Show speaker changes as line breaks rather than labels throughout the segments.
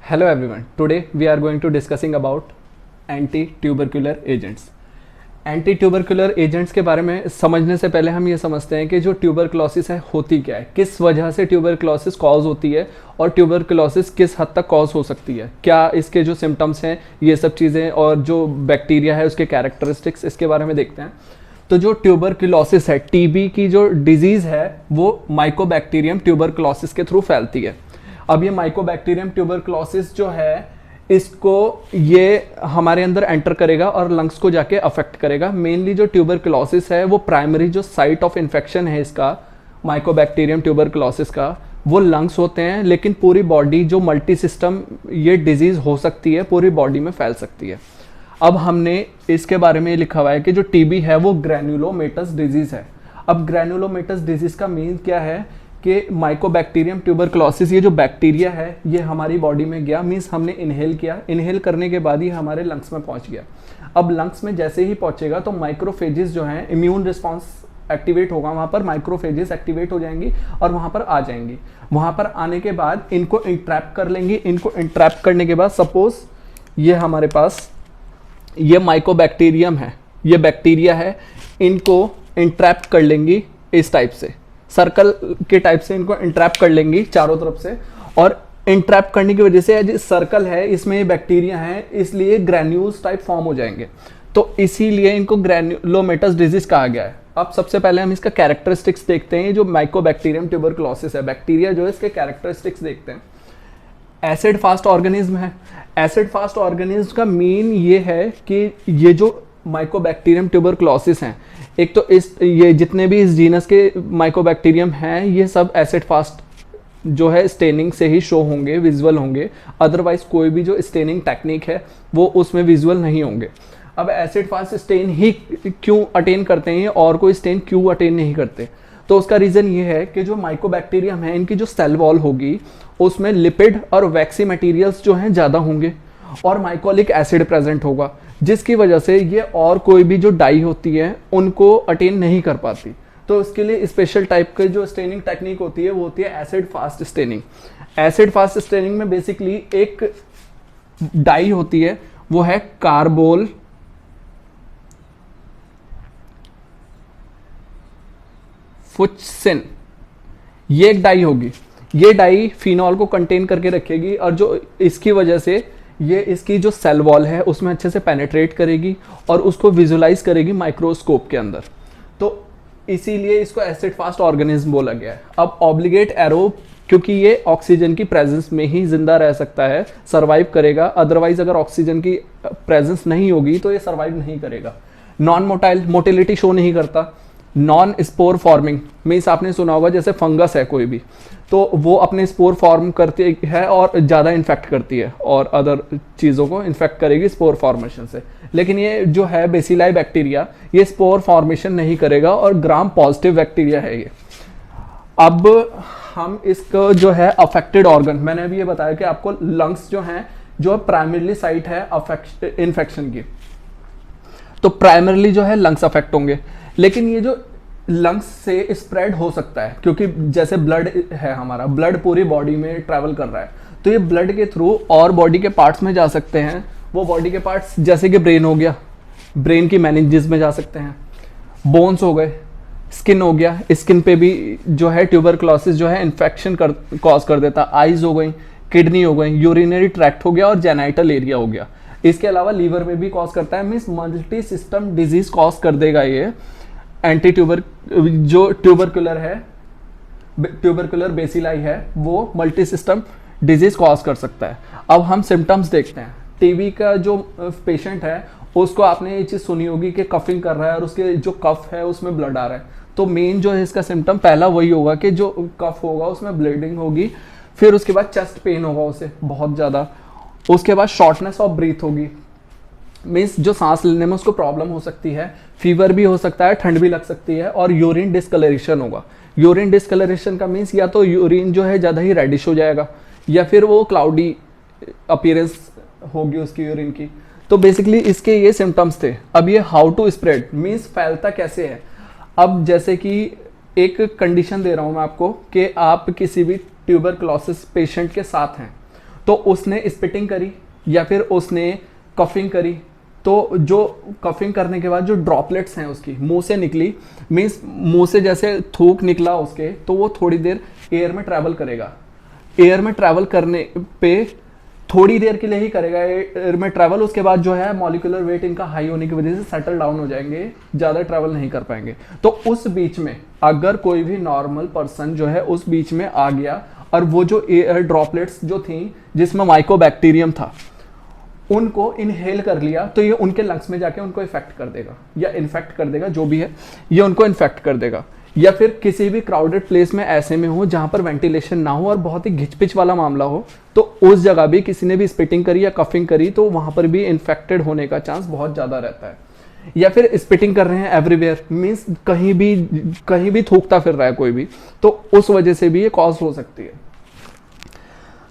Hello everyone. Today we are going to discussing about anti-tubercular agents. Anti-tubercular agents के बारे में समझने से पहले हम ये समझते हैं कि जो ट्यूबरक्लोसिस है होती क्या है, किस वजह से ट्यूबरक्लोसिस कॉज होती है और ट्यूबरक्लोसिस किस हद तक कॉज हो सकती है, क्या इसके जो सिम्टम्स हैं ये सब चीज़ें और जो बैक्टीरिया है उसके कैरेक्टरिस्टिक्स, इसके बारे में देखते हैं। तो जो ट्यूबरक्लोसिस है, टीबी की जो डिजीज़ है वो माइकोबैक्टीरियम ट्यूबरक्लोसिस के थ्रू फैलती है। अब ये माइकोबैक्टीरियम ट्यूबरक्लोसिस जो है इसको ये हमारे अंदर एंटर करेगा और लंग्स को जाके अफेक्ट करेगा। मेनली जो ट्यूबरक्लोसिस है वो प्राइमरी जो साइट ऑफ इन्फेक्शन है इसका माइकोबैक्टीरियम ट्यूबरक्लोसिस का वो लंग्स होते हैं, लेकिन पूरी बॉडी जो मल्टी सिस्टम ये डिजीज़ हो सकती है, पूरी बॉडी में फैल सकती है। अब हमने इसके बारे में लिखा हुआ है कि जो टीबी है वो ग्रैन्युलोमेटस डिजीज़ है। अब ग्रैन्युलोमेटस डिजीज़ का मीन क्या है कि माइकोबैक्टीरियम ट्यूबरक्लोसिस ये जो बैक्टीरिया है ये हमारी बॉडी में गया, मीन्स हमने इनहेल किया, इनहेल करने के बाद ही हमारे लंग्स में पहुंच गया। अब लंग्स में जैसे ही पहुंचेगा तो माइक्रोफेजेस जो हैं, इम्यून रिस्पॉन्स एक्टिवेट होगा, वहाँ पर माइक्रोफेजेस एक्टिवेट हो जाएंगी और वहाँ पर आ जाएंगी। वहाँ पर आने के बाद इनको इंट्रैप कर लेंगी। इनको इंट्रैप करने के बाद सपोज ये हमारे पास ये माइकोबैक्टीरियम है, ये बैक्टीरिया है, इनको इंट्रैप कर लेंगी इस टाइप से, सर्कल के टाइप से इनको इंट्रैप कर लेंगी चारों तरफ से। और इंट्रैप करने की वजह से जो सर्कल है इसमें ये बैक्टीरिया है, इसलिए ग्रैन्यूल्स टाइप फॉर्म हो जाएंगे। तो इसीलिए इनको ग्रैन्युलोमेटस डिजीज कहा गया है। अब सबसे पहले हम इसका कैरेक्टरिस्टिक्स देखते हैं। जो माइकोबैक्टीरियम ट्यूबरक्लोसिस है, बैक्टीरिया जो है, इसके कैरेक्टरिस्टिक्स देखते हैं। एसिड फास्ट ऑर्गेनिज्म है। एसिड फास्ट ऑर्गेनिज्म का मीन ये है कि ये जो माइकोबैक्टीरियम ट्यूबरक्लोसिस हैं, एक तो ये जितने भी इस जीनस के माइकोबैक्टीरियम हैं ये सब एसिड फास्ट जो है स्टेनिंग से ही शो होंगे, विजुअल होंगे। अदरवाइज कोई भी जो स्टेनिंग टेक्निक है वो उसमें विजुअल नहीं होंगे। अब एसिड फास्ट स्टेन ही क्यों अटेन करते हैं और कोई स्टेन क्यों अटेन नहीं करते, तो उसका रीज़न ये है कि जो माइकोबैक्टीरियम है इनकी जो सेल वॉल होगी उसमें लिपिड और वैक्सी मटीरियल्स जो हैं ज़्यादा होंगे और माइकोलिक एसिड प्रेजेंट होगा, जिसकी वजह से ये और कोई भी जो डाई होती है उनको अटेन नहीं कर पाती। तो इसके लिए स्पेशल टाइप की जो स्टेनिंग टेक्निक होती है वो होती है acid fast staining. Acid fast staining में बेसिकली एक डाई होती है वो है कार्बोल फुचसिन, ये एक डाई होगी। ये डाई फिनॉल को कंटेन करके रखेगी और जो इसकी वजह से ये इसकी जो सेल वॉल है उसमें अच्छे से पेनिट्रेट करेगी और उसको विजुलाइज करेगी माइक्रोस्कोप के अंदर। तो इसीलिए इसको एसिड फास्ट ऑर्गेनिज्म बोला गया है। अब ऑब्लिगेट एरोब, क्योंकि ये ऑक्सीजन की प्रेजेंस में ही जिंदा रह सकता है, सर्वाइव करेगा। अदरवाइज अगर ऑक्सीजन की प्रेजेंस नहीं होगी तो ये सर्वाइव नहीं करेगा। नॉन मोटाइल, मोटिलिटी शो नहीं करता। नॉन स्पोर फॉर्मिंग मीन्स आपने सुना होगा जैसे फंगस है कोई भी, तो वो अपने स्पोर फॉर्म करती है और ज़्यादा इन्फेक्ट करती है और अदर चीज़ों को इन्फेक्ट करेगी स्पोर फॉर्मेशन से। लेकिन ये जो है बेसिलाई बैक्टीरिया ये स्पोर फॉर्मेशन नहीं करेगा और ग्राम पॉजिटिव बैक्टीरिया है ये। अब हम इसको जो है अफेक्टेड ऑर्गन, मैंने अभी ये बताया कि आपको लंग्स जो हैं जो प्राइमरीली साइट है इन्फेक्शन की, तो प्राइमरीली जो है लंग्स अफेक्ट होंगे। लेकिन ये जो लंग्स से स्प्रेड हो सकता है क्योंकि जैसे ब्लड है, हमारा ब्लड पूरी बॉडी में ट्रैवल कर रहा है, तो ये ब्लड के थ्रू और बॉडी के पार्ट्स में जा सकते हैं। वो बॉडी के पार्ट्स जैसे कि ब्रेन हो गया, ब्रेन की मेनिंजेस में जा सकते हैं, बोन्स हो गए, स्किन हो गया, स्किन पे भी जो है ट्यूबरक्लोसिस जो है इन्फेक्शन कॉज कर देता। आइज हो गई, किडनी हो गई, यूरिनरी ट्रैक्ट हो गया और जेनाइटल एरिया हो गया। इसके अलावा लीवर में भी कॉज करता है, means multi system disease cause कर देगा ये। एंटी ट्यूबर जो ट्यूबरकुलर है, ट्यूबरकुलर बेसिलाई है, वो मल्टी सिस्टम डिजीज कॉज कर सकता है। अब हम सिम्टम्स देखते हैं। टीबी का जो पेशेंट है उसको आपने ये चीज़ सुनी होगी कि कफिंग कर रहा है और उसके जो कफ है उसमें ब्लड आ रहा है। तो मेन जो है इसका सिम्टम पहला वही होगा कि जो कफ होगा उसमें ब्लीडिंग होगी, फिर उसके बाद चेस्ट पेन होगा उसे बहुत ज़्यादा, उसके बाद शॉर्टनेस ऑफ ब्रीथ होगी, मीन्स जो सांस लेने में उसको प्रॉब्लम हो सकती है, फीवर भी हो सकता है, ठंड भी लग सकती है, और यूरिन डिस्कलरेशन होगा। यूरिन डिस्कलरेशन का मीन्स या तो यूरिन जो है ज़्यादा ही रेडिश हो जाएगा या फिर वो क्लाउडी अपीयरेंस होगी उसकी यूरिन की। तो बेसिकली इसके ये सिम्टम्स थे। अब ये हाउ टू स्प्रेड मीन्स फैलता कैसे है। अब जैसे कि एक कंडीशन दे रहा हूँ मैं आपको कि आप किसी भी ट्यूबरक्लोसिस पेशेंट के साथ हैं, तो उसने स्पिटिंग करी या फिर उसने कफिंग करी, तो जो कफिंग करने के बाद जो ड्रॉपलेट्स हैं उसकी मुंह से निकली, मीन्स मुंह से जैसे थूक निकला उसके, तो वो थोड़ी देर एयर में ट्रैवल करेगा। एयर में ट्रैवल करने पे थोड़ी देर के लिए ही करेगा एयर में ट्रैवल, उसके बाद जो है मॉलिक्यूलर वेट इनका हाई होने की वजह से सेटल डाउन हो जाएंगे, ज़्यादा ट्रैवल नहीं कर पाएंगे। तो उस बीच में अगर कोई भी नॉर्मल पर्सन जो है उस बीच में आ गया और वो जो एयर ड्रॉपलेट्स जो थी जिसमें माइकोबैक्टीरियम था उनको इनहेल कर लिया, तो ये उनके लंग्स में जाके उनको इफेक्ट कर देगा या इन्फेक्ट कर देगा, जो भी है ये उनको इन्फेक्ट कर देगा। या फिर किसी भी क्राउडेड प्लेस में ऐसे में हो जहां पर वेंटिलेशन ना हो और बहुत ही घिचपिच वाला मामला हो, तो उस जगह भी किसी ने भी स्पिटिंग करी या कफिंग करी तो वहां पर भी इन्फेक्टेड होने का चांस बहुत ज़्यादा रहता है। या फिर स्पिटिंग कर रहे हैं एवरीवेयर, मीन्स कहीं भी थूकता फिर रहा है कोई भी, तो उस वजह से भी ये कॉज हो सकती है।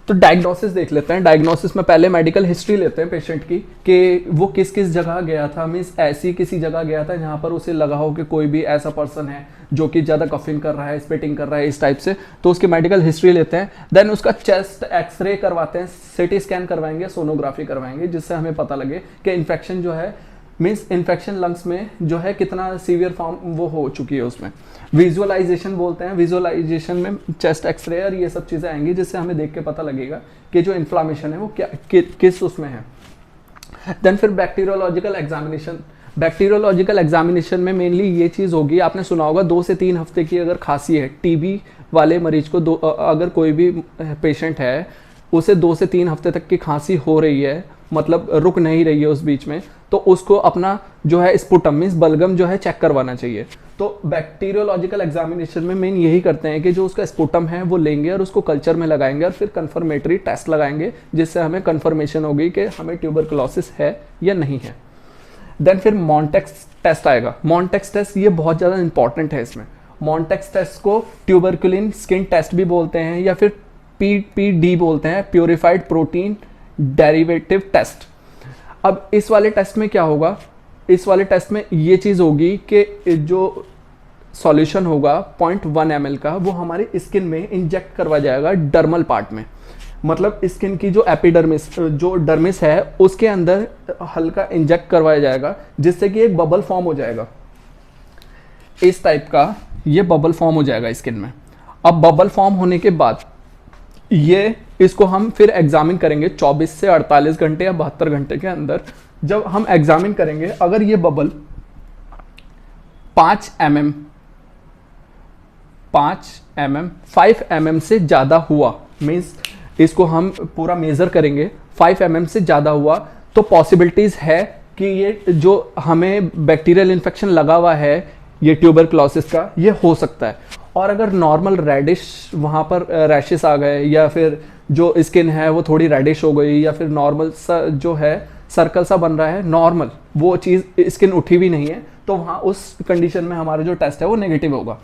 तो डायग्नोसिस देख लेते हैं। डायग्नोसिस में पहले मेडिकल हिस्ट्री लेते हैं पेशेंट की कि वो किस किस जगह गया था, मीन्स ऐसी किसी जगह गया था जहाँ पर उसे लगा हो कि कोई भी ऐसा पर्सन है जो कि ज़्यादा कफिंग कर रहा है, स्पिटिंग कर रहा है, इस टाइप से, तो उसकी मेडिकल हिस्ट्री लेते हैं। देन उसका चेस्ट एक्सरे करवाते हैं, सिटी स्कैन करवाएंगे, सोनोग्राफी करवाएंगे, जिससे हमें पता लगे कि इन्फेक्शन जो है, मीन्स इन्फेक्शन लंग्स में जो है कितना सीवियर फॉर्म वो हो चुकी है उसमें। विजुअलाइजेशन बोलते हैं, विजुअलाइजेशन में चेस्ट एक्सरे और ये सब चीज़ें आएंगी जिससे हमें देख के पता लगेगा कि जो इन्फ्लामेशन है वो क्या किस उसमें है। देन फिर बैक्टीरियोलॉजिकल एग्जामिनेशन। बैक्टीरियोलॉजिकल एग्जामिनेशन में मेनली ये चीज़ होगी, आपने सुना होगा 2 से 3 हफ्ते की अगर खांसी है, टीबी वाले मरीज को अगर कोई भी पेशेंट है उसे 2 से 3 हफ्ते तक की खांसी हो रही है, मतलब रुक नहीं रही है उस बीच में, तो उसको अपना जो है स्पुटम मीन्स बलगम जो है चेक करवाना चाहिए। तो बैक्टीरियोलॉजिकल एग्जामिनेशन में मेन यही करते हैं कि जो उसका स्पुटम है वो लेंगे और उसको कल्चर में लगाएंगे और फिर कंफर्मेटरी टेस्ट लगाएंगे, जिससे हमें कंफर्मेशन होगी कि हमें ट्यूबरकुलोसिस है या नहीं है। देन फिर मॉन्टेक्स टेस्ट आएगा। मॉन्टेक्स टेस्ट ये बहुत ज़्यादा इंपॉर्टेंट है। इसमें मॉन्टेक्स टेस्ट को ट्यूबरकुलिन स्किन टेस्ट भी बोलते हैं या फिर PPD बोलते हैं, प्योरीफाइड प्रोटीन डेरिवेटिव टेस्ट। अब इस वाले टेस्ट में क्या होगा, इस वाले टेस्ट में ये चीज़ होगी कि जो सॉल्यूशन होगा 0.1 ml का वो हमारी स्किन में इंजेक्ट करवा जाएगा डर्मल पार्ट में, मतलब स्किन की जो एपिडर्मिस जो डर्मिस है उसके अंदर हल्का इंजेक्ट करवाया जाएगा, जिससे कि एक बबल फॉर्म हो जाएगा, इस टाइप का ये बबल फॉर्म हो जाएगा स्किन में। अब बबल फॉर्म होने के बाद ये इसको हम फिर एग्जामिन करेंगे 24 से 48 घंटे या 72 घंटे के अंदर। जब हम एग्जामिन करेंगे, अगर ये बबल 5 mm 5 mm से ज़्यादा हुआ, मीन्स इसको हम पूरा मेज़र करेंगे, 5 mm से ज़्यादा हुआ, तो पॉसिबिलिटीज़ है कि ये जो हमें बैक्टीरियल इन्फेक्शन लगा हुआ है ये ट्यूबरकुलोसिस का, ये हो सकता है। और अगर नॉर्मल रेडिश वहाँ पर रैशेस आ गए या फिर जो स्किन है वो थोड़ी रेडिश हो गई या फिर नॉर्मल सा जो है सर्कल सा बन रहा है, नॉर्मल वो चीज़ स्किन उठी भी नहीं है, तो वहाँ उस कंडीशन में हमारा जो टेस्ट है वो नेगेटिव होगा।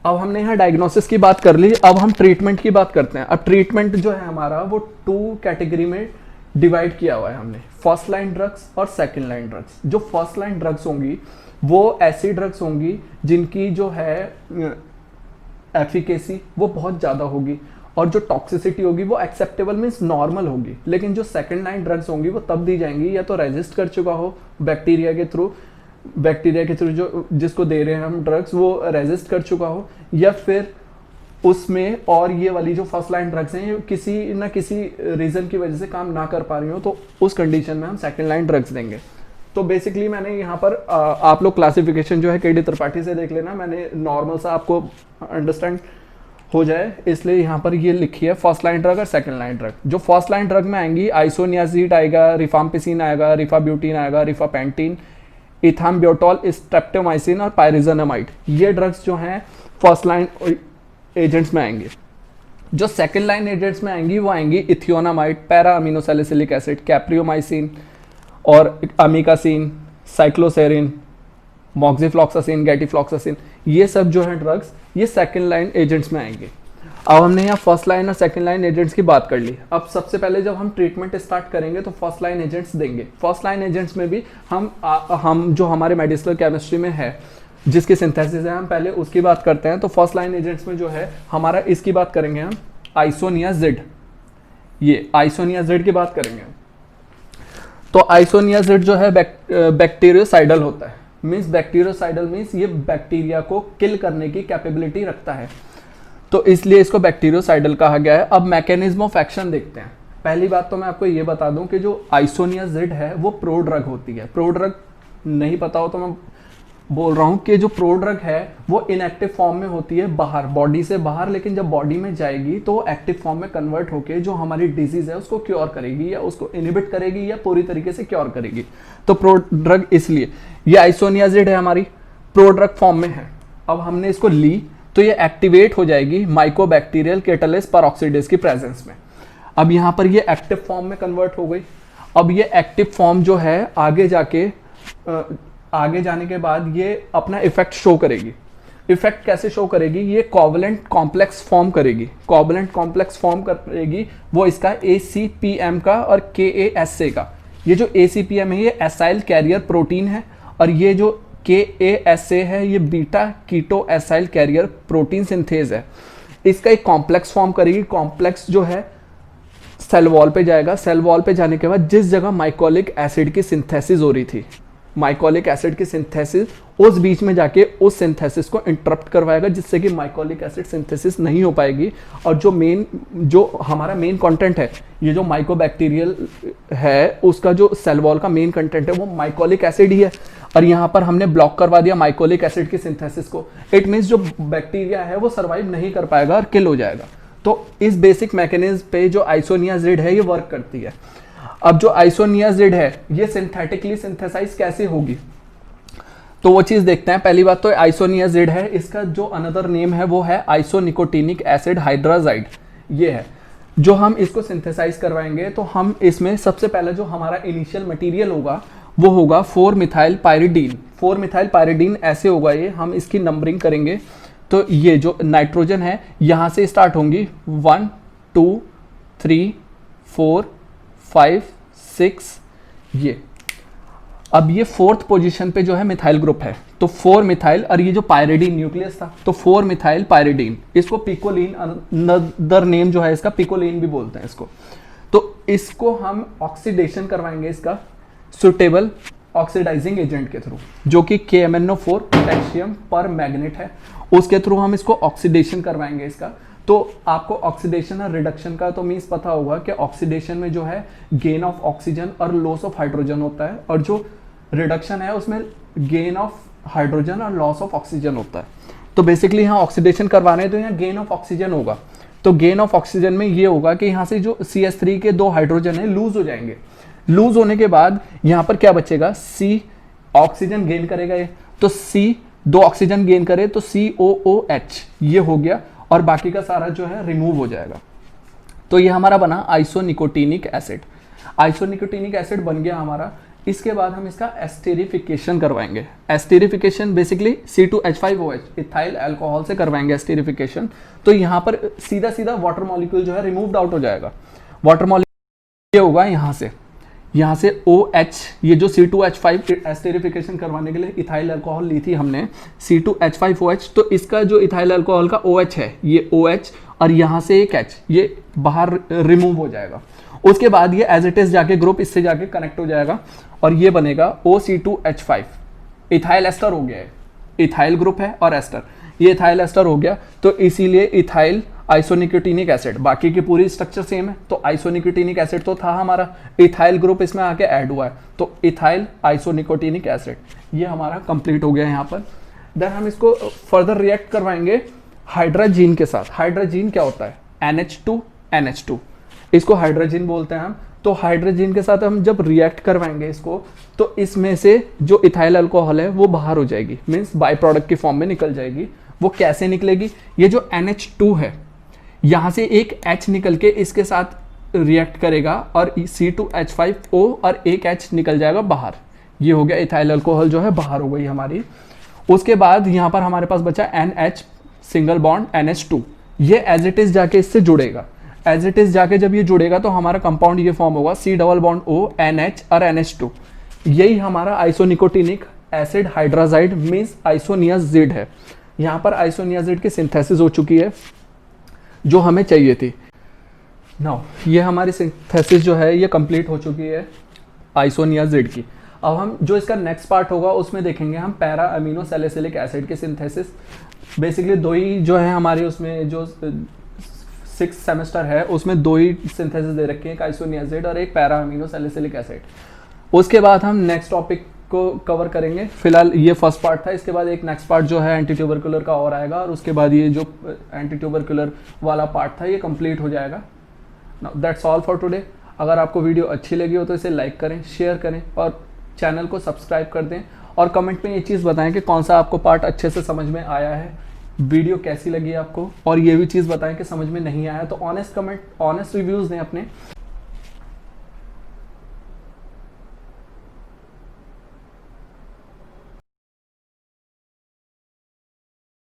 अब हमने यहाँ डायग्नोसिस की बात कर ली, अब हम ट्रीटमेंट की बात करते हैं। अब ट्रीटमेंट जो है हमारा वो 2 कैटेगरी में डिवाइड किया हुआ है हमने, फर्स्ट लाइन ड्रग्स और सेकेंड लाइन ड्रग्स। जो फर्स्ट लाइन ड्रग्स होंगी वो ऐसी ड्रग्स होंगी जिनकी जो है एफिकेसी वो बहुत ज़्यादा होगी और जो टॉक्सिसिटी होगी वो एक्सेप्टेबल मीन्स नॉर्मल होगी। लेकिन जो सेकेंड लाइन ड्रग्स होंगी वो तब दी जाएंगी या तो रेजिस्ट कर चुका हो बैक्टीरिया के थ्रू जो जिसको दे रहे हैं हम ड्रग्स वो रेजिस्ट कर चुका हो, या फिर उसमें और ये वाली जो फर्स्ट लाइन ड्रग्स हैं ये किसी ना किसी रीज़न की वजह से काम ना कर पा रही हो, तो उस कंडीशन में हम सेकेंड लाइन ड्रग्स देंगे। तो बेसिकली मैंने यहाँ पर आप लोग क्लासिफिकेशन जो है KD त्रिपाठी से देख लेना, मैंने नॉर्मल सा आपको अंडरस्टैंड हो जाए इसलिए यहाँ पर ये लिखी है फर्स्ट लाइन ड्रग और सेकंड लाइन ड्रग। जो फर्स्ट लाइन ड्रग में आएंगी आइसोनियाजिड आएगा, रिफाम्पिसिन आएगा, रिफाब्यूटिन आएगा, रिफापेंटिन, इथाम्ब्यूटॉल, स्ट्रेप्टोमाइसिन और पायरिजोनामाइड, ये ड्रग्स जो हैं फर्स्ट लाइन एजेंट्स में आएंगे। जो सेकंड लाइन एजेंट्स में आएंगी वो आएंगी इथियोनामाइड, पैरा अमीनोसैलिसिलिक एसिड, कैप्रियोमाइसिन और अमीकासिन, साइक्लोसेरिन, मॉक्सिफ्लॉक्सासिन, गैटिफ्लॉक्सासिन, ये सब जो है ड्रग्स ये सेकंड लाइन एजेंट्स में आएंगे। अब हमने यहाँ फर्स्ट लाइन और सेकंड लाइन एजेंट्स की बात कर ली। अब सबसे पहले जब हम ट्रीटमेंट स्टार्ट करेंगे तो फर्स्ट लाइन एजेंट्स देंगे। फर्स्ट लाइन एजेंट्स में भी हम जो हमारे मेडिसिनल केमिस्ट्री में है जिसकी सिंथेसिस है हम पहले उसकी बात करते हैं। तो फर्स्ट लाइन एजेंट्स में जो है हमारा इसकी बात करेंगे हम आइसोनियाजिड, ये आइसोनियाजिड की बात करेंगे तो आइसोनियाजिड जो है बैक्टीरियोसाइडल होता है। मीन्स बैक्टीरियोसाइडल मीन्स ये बैक्टीरिया को किल करने की कैपेबिलिटी रखता है, तो इसलिए इसको बैक्टीरियोसाइडल कहा गया है। अब मैकेनिज्म ऑफ एक्शन देखते हैं। पहली बात तो मैं आपको ये बता दूं कि जो आइसोनियाजिड है वो प्रोड्रग होती है। प्रोड्रग नहीं पता हो तो मैं बोल रहा हूँ कि जो प्रोड्रग है वो इनएक्टिव फॉर्म में होती है बाहर, बॉडी से बाहर, लेकिन जब बॉडी में जाएगी तो एक्टिव फॉर्म में कन्वर्ट होकर जो हमारी डिजीज है उसको क्योर करेगी या उसको इनहिबिट करेगी या पूरी तरीके से क्योर करेगी। तो प्रोड्रग, इसलिए ये आइसोनियाजिड है हमारी प्रोड्रग फॉर्म में है। अब हमने इसको ली तो ये एक्टिवेट हो जाएगी माइकोबैक्टीरियल कैटालिस परऑक्सीडेज की प्रेजेंस में। अब यहाँ पर ये एक्टिव फॉर्म में कन्वर्ट हो गई। अब ये एक्टिव फॉर्म जो है आगे जाने के बाद ये अपना इफेक्ट शो करेगी। इफेक्ट कैसे शो करेगी? ये कोवलेंट कॉम्प्लेक्स फॉर्म करेगी। कोवलेंट कॉम्प्लेक्स फॉर्म करेगी वो इसका ACPM का और KASA का। ये जो ACPM है ये एसाइल कैरियर प्रोटीन है और ये जो KASA है ये beta keto acyl carrier protein synthase है। इसका एक कॉम्प्लेक्स फॉर्म करेगी। कॉम्प्लेक्स जो है सेल वॉल पे जाएगा। सेल वॉल पे जाने के बाद जिस जगह माइकोलिक एसिड की सिंथेसिस हो रही थी, माइकोलिक एसिड की सिंथेसिस उस बीच में जाके उस सिंथेसिस को इंटरप्ट करवाएगा, जिससे कि माइकोलिक एसिड सिंथेसिस नहीं हो पाएगी। और जो हमारा मेन कंटेंट है, ये जो माइकोबैक्टीरियल है उसका जो सेल वॉल का मेन कंटेंट है वो माइकोलिक एसिड ही है। और यहाँ पर हमने ब्लॉक करवा दिया माइकोलिक एसिड की सिंथेसिस को। इट मीन्स जो बैक्टीरिया है वो सर्वाइव नहीं कर पाएगा और किल हो जाएगा। तो इस बेसिक मैकेनिज्म पे जो आइसोनियाजिड है ये वर्क करती है। अब जो आइसोनियाजिड है ये सिंथेटिकली सिंथेसाइज कैसे होगी तो वो चीज देखते हैं। पहली बात तो आइसोनियाजिड है, इसका जो अनदर नेम है वो है आइसोनिकोटिनिक एसिड हाइड्राजाइड। ये है जो हम इसको सिंथेसाइज करवाएंगे तो हम इसमें सबसे पहले जो हमारा इनिशियल मटेरियल होगा वो होगा 4-मिथाइल पायरिडीन। 4-मिथाइल पायरिडीन ऐसे होगा ये, हम इसकी नंबरिंग करेंगे तो ये जो नाइट्रोजन है यहाँ से स्टार्ट होंगी 1 2 3 4 5 6 ये। अब ये 4th पोजीशन पे जो है मिथाइल ग्रुप है तो 4-मिथाइल, और ये जो पायरिडीन न्यूक्लियस था तो 4-मिथाइल पायरिडीन, इसको पिकोलिन, अनदर नेम जो है इसका पिकोलिन भी बोलते हैं इसको। तो इसको हम ऑक्सीडेशन करवाएंगे इसका सुटेबल ऑक्सीडाइजिंग एजेंट के थ्रू, जो कि KMnO4 पोटेशियम पर मैग्नेट है, उसके थ्रू हम इसको ऑक्सीडेशन करवाएंगे इसका। तो आपको ऑक्सीडेशन और रिडक्शन का तो मीन्स पता होगा कि ऑक्सीडेशन में जो है गेन ऑफ ऑक्सीजन और लॉस ऑफ हाइड्रोजन होता है, और जो रिडक्शन है उसमें गेन ऑफ हाइड्रोजन और लॉस ऑफ ऑक्सीजन होता है। तो बेसिकली यहाँ ऑक्सीडेशन करवाने तो यहाँ गेन ऑफ ऑक्सीजन होगा। तो गेन ऑफ ऑक्सीजन में ये होगा कि यहाँ से जो CH3 के 2 हाइड्रोजन है लूज हो जाएंगे। लूज होने के बाद यहाँ पर क्या बचेगा? C ऑक्सीजन गेन करेगा ये, तो C 2 ऑक्सीजन गेन करे तो COOH ये हो गया, और बाकी का सारा जो है रिमूव हो जाएगा। तो ये हमारा बना आइसोनिकोटिनिक एसिड। आइसोनिकोटिनिक एसिड बन गया हमारा। इसके बाद हम इसका एस्टेरिफिकेशन करवाएंगे। Esterification basically C2H5OH ethyl alcohol से करवाएंगे एस्टेरिफिकेशन। तो यहाँ पर सीधा सीधा वाटर मॉलिक्यूल जो है रिमूव्ड आउट हो जाएगा। वाटर मॉलिक्यूल ये होगा यहाँ से OH, ये जो C2H5 एस्टेरिफिकेशन करवाने के लिए इथाइल अल्कोहल ली थी हमने C2H5OH, तो इसका जो इथाइल अल्कोहल का OH है ये OH, और यहाँ से एक H ये बाहर रिमूव हो जाएगा। उसके बाद ये एज इट इज जाके ग्रुप इससे जाके कनेक्ट हो जाएगा और ये बनेगा OC2H5। इथाइल एस्टर हो गया है, इथाइल ग्रुप है और एस्टर, ये इथाइल एस्टर हो गया। तो इसीलिए इथाइल आइसोनिकोटिनिक एसिड, बाकी की पूरी स्ट्रक्चर सेम है। तो आइसोनिकोटिनिक एसिड तो था हमारा, इथाइल ग्रुप इसमें आके ऐड हुआ है, तो इथाइल आइसोनिकोटिनिक एसिड ये हमारा कंप्लीट हो गया यहाँ पर। देन हम इसको फर्दर रिएक्ट करवाएंगे हाइड्रोजीन के साथ। हाइड्रोजीन क्या होता है? NH2 इसको हाइड्रोजीन बोलते हैं हम। तो हाइड्रोजीन के साथ हम जब रिएक्ट करवाएंगे इसको तो इसमें से जो इथाइल अल्कोहल है वो बाहर हो जाएगी, मीन्स बाय प्रोडक्ट की फॉर्म में निकल जाएगी। वो कैसे निकलेगी? ये जो NH2 है यहाँ से एक H निकल के इसके साथ रिएक्ट करेगा और C2H5O और एक H निकल जाएगा बाहर। ये हो गया इथाइल अल्कोहल जो है बाहर हो गई हमारी। उसके बाद यहाँ पर हमारे पास बचा NH सिंगल बॉन्ड NH2, ये एज इट इज जाके इससे जुड़ेगा। एज इट इज जाके जब ये जुड़ेगा तो हमारा कंपाउंड ये फॉर्म होगा C double bond O NH और NH2। यही हमारा आइसोनिकोटिनिक एसिड हाइड्राजाइड मीन्स आइसोनियाजिड है। यहाँ पर आइसोनियाजिड की सिंथेसिस हो चुकी है जो हमें चाहिए थी। नाउ ये हमारी सिंथेसिस जो है ये कंप्लीट हो चुकी है आइसोनियाजिड की। अब हम जो इसका नेक्स्ट पार्ट होगा उसमें देखेंगे हम पैरा अमीनो सैलिसिलिक एसिड की सिंथेसिस। बेसिकली दो ही जो है हमारे उसमें जो 6th सेमेस्टर है उसमें दो ही सिंथेसिस दे रखी है, एक आइसोनियाजिड और एक पैरा अमीनो सैलिसिलिक एसिड। उसके बाद हम नेक्स्ट टॉपिक को कवर करेंगे। फिलहाल ये फर्स्ट पार्ट था, इसके बाद एक नेक्स्ट पार्ट जो है एंटी ट्यूबरकुलर का और आएगा और उसके बाद ये जो एंटी ट्यूबरकुलर वाला पार्ट था ये कंप्लीट हो जाएगा। Now that's all for today. अगर आपको वीडियो अच्छी लगी हो तो इसे लाइक करें, शेयर करें और चैनल को सब्सक्राइब कर दें और कमेंट में ये चीज़ बताएं कि कौन सा आपको पार्ट अच्छे से समझ में आया है, वीडियो कैसी लगी आपको, और ये भी चीज़ बताएं कि समझ में नहीं आया तो ऑनेस्ट कमेंट, ऑनेस्ट रिव्यूज़ दें अपने